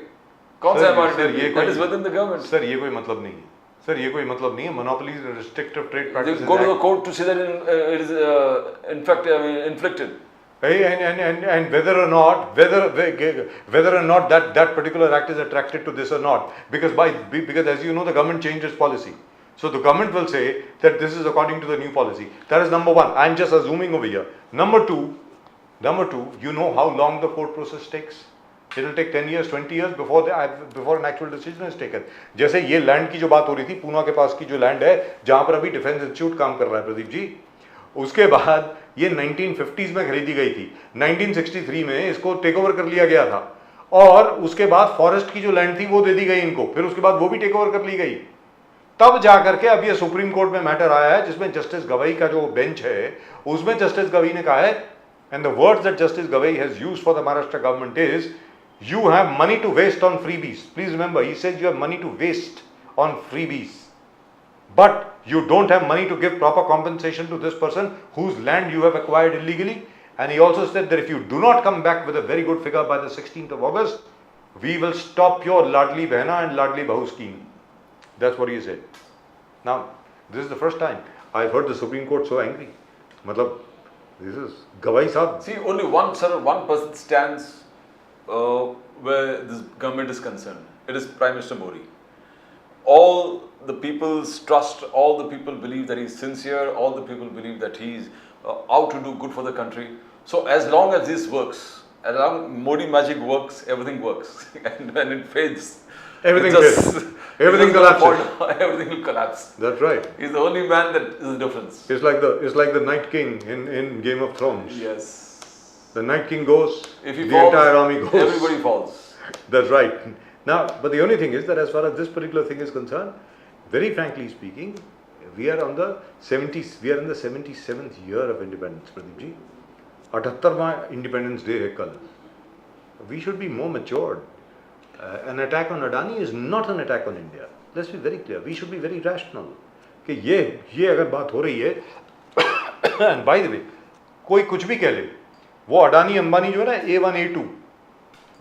कौन सा सर, एमआरटीपी? ये that is with in the government. Sir ये कोई मतलब नहीं है सर, ये कोई मतलब नहीं है। Monopolies restrictive trade practices Go to the court to see that it is inflicted. and whether or not that particular act is attracted to this or not, because as you know, the government changed its policy. So the government will say that this is according to the new policy. That is number one. I am just assuming over here. Number two, you know how long the court process takes. It will take 10 years, 20 years before an actual decision is taken. जैसे ये land की जो बात हो रही थी, पूना के पास की जो लैंड है जहां पर अभी डिफेंस इंस्टीट्यूट काम कर रहा है प्रदीप जी, उसके बाद ये 1950s में खरीदी गई थी, 1963 में इसको टेक ओवर कर लिया गया था, और उसके बाद फॉरेस्ट की जो लैंड थी वो दे दी गई इनको, फिर उसके बाद वो भी टेक ओवर कर ली गई। तब जाकर के अब ये सुप्रीम कोर्ट में मैटर आया है, जिसमें जस्टिस गवई का जो बेंच है उसमें जस्टिस गवई ने कहा है, and the words that justice Gavai has used for the Maharashtra government is, you have money to waste on freebies. Please remember, he says you have money to waste on freebies, but you don't have money to give proper compensation to this person whose land you have acquired illegally. And he also said that if you do not come back with a very good figure by the 16th of August, we will stop your Ladli Behna and Ladli Bahu scheme. That's what he said. Now, this is the first time I've heard the Supreme Court so angry. Matlab, this is Gawai Sahab. See, only one person stands where this government is concerned. It is Prime Minister Modi. All the people's trust, all the people believe that he is sincere, all the people believe that he is out to do good for the country. So as long as this works, as long as Modi magic works, everything works. And when it fades, Everything it just- fails. Everything it just will collapses. fall down. Everything will collapse. That's right. He's the only man that is the difference. It's like the Night King in Game of Thrones. Yes. The Night King goes, If he the falls, entire army goes. everybody falls. That's right. Now, but the only thing is that as far as this particular thing is concerned, very frankly speaking, we are in the 77th year of independence, Pradeep ji. 78वां Independence Day है कल. We should be more matured. An attack on Adani is not an attack on India. Let's be very clear. We should be very rational. कि ये अगर बात हो रही है, and by the way, कोई कुछ भी कह ले, वो अडानी अंबानी जो है ना A1 A2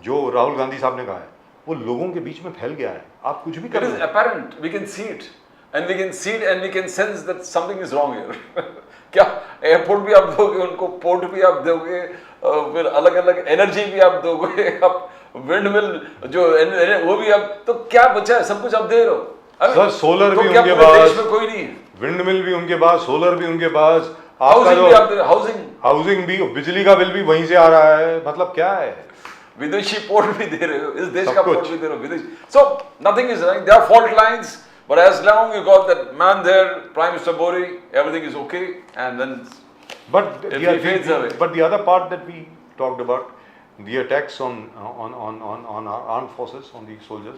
जो राहुल गांधी साहब ने कहा है, वो लोगों के बीच में फैल गया है। आप कुछ भी It कर is apparent. We can see it. And we can see it and we can sense that something is wrong here. क्या एयरपोर्ट भी आप दोगे उनको, पोर्ट भी आप दोगे, फिर अलग अलग एनर्जी भी आप दोगे, आप विंड मिल जो वो भी आप, तो क्या बचा है? सब कुछ आप दे रहे हो। सर सोलर तो भी क्या उनके पूरे पास, देश में कोई नहीं है? विंड मिल भी उनके पास, सोलर भी उनके पास, आपका हाउसिंग जो भी आप दे रहे हो, हाउसिंग भी, बिजली का बिल भी वहीं से आ रहा है, मतलब क्या है? विदेशी पोर्ट भी दे रहे हो, इस देश सब का कुछ। पोर्ट भी दे रहे हो, विदेशी। So nothing is wrong. There are fault lines, but as long you got that man there, Prime Minister Modi, everything is okay, and then But If he fades away. the other part that we talked about, the attacks on our armed forces, on the soldiers,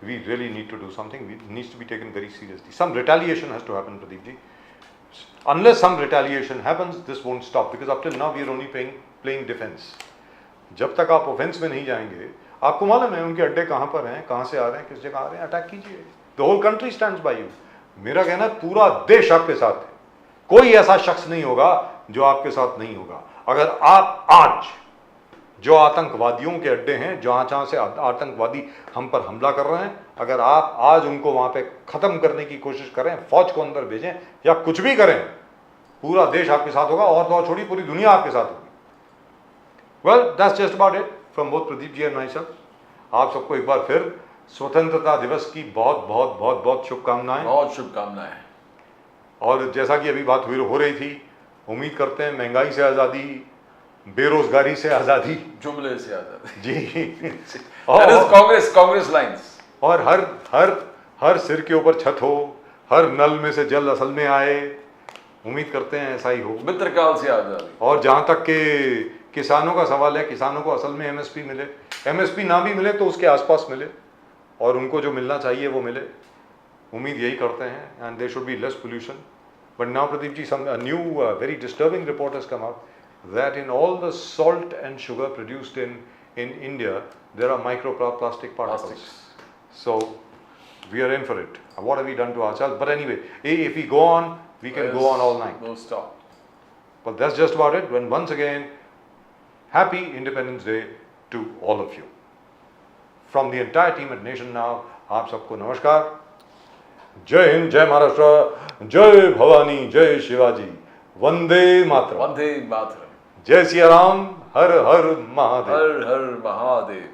we really need to do something. It needs to be taken very seriously. Some retaliation has to happen, Pradeep ji. Unless some retaliation happens, this won't stop, because up till now we are only playing defense. जब तक आप offence में नहीं जाएंगे, आपको मालूम है उनके अड्डे कहाँ पर हैं, कहाँ से आ रहे हैं, किस जगह आ रहे हैं, अटैक कीजिए। The whole country stands by you. मेरा कहना है पूरा देश आपके साथ है, कोई ऐसा शख्स नहीं होगा जो आपके साथ नहीं होगा। अगर आप आज जो आतंकवादियों के अड्डे हैं, जहाँ से आतंकवादी हम पर हमला कर रहे हैं, अगर आप आज उनको वहाँ पे ख़त्म करने की कोशिश करें, फौज को अंदर भेजें या कुछ भी करें, पूरा देश आपके साथ होगा, और तो और छोड़ी पूरी दुनिया आपके साथ होगी। Well that's just about it from both Pradeep ji and myself. आप सबको एक बार फिर स्वतंत्रता दिवस की बहुत बहुत बहुत बहुत शुभकामनाएं। बहुत शुभकामनाएं। और जैसा कि अभी बात हो रही थी, उम्मीद करते हैं महंगाई से आज़ादी, बेरोजगारी से आज़ादी, जुमले से आज़ादी जी, कांग्रेस लाइंस, और हर सिर के ऊपर छत हो, हर नल में से जल असल में आए, उम्मीद करते हैं ऐसा ही हो। मित्रकाल से आज़ादी। और जहाँ तक के किसानों का सवाल है, किसानों को असल में एमएसपी मिले, एमएसपी ना भी मिले तो उसके आसपास मिले, और उनको जो मिलना चाहिए वो मिले, उम्मीद यही करते हैं। And there should be less pollution. But now Pradeep ji, some a new very disturbing report has come out that in all the salt and sugar produced in India there are microplastic particles. So we are in for it. What have we done to ourselves? But anyway, if we go on, we can go on all night. No stop. But that's just about it. When once again, happy Independence Day to all of you. From the entire team at Nation Now, आप सबको नमस्कार. जय हिंद, जय महाराष्ट्र, जय भवानी, जय शिवाजी, वंदे मातरम. वंदे मातरम. जय सिया राम, हर हर महादेव. हर हर महादेव.